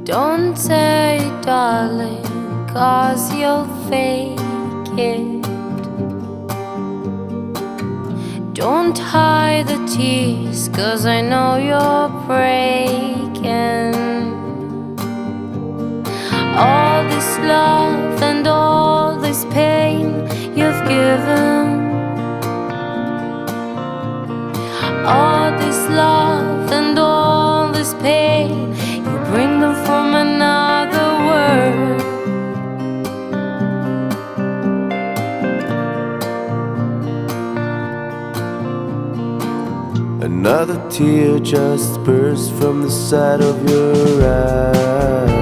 Don't say darling, 'cause you'll fake it. Don't hide the tears, 'cause I know you're breaking. All this love and all this pain you've given. All this love and all this pain, you bring them from another world. Another tear just burst from the side of your eye.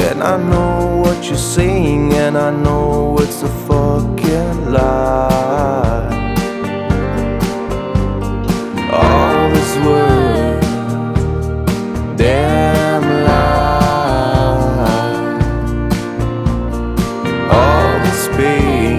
And I know what you're saying, and I know it's a fucking lie. All this words, damn lie. All this pain,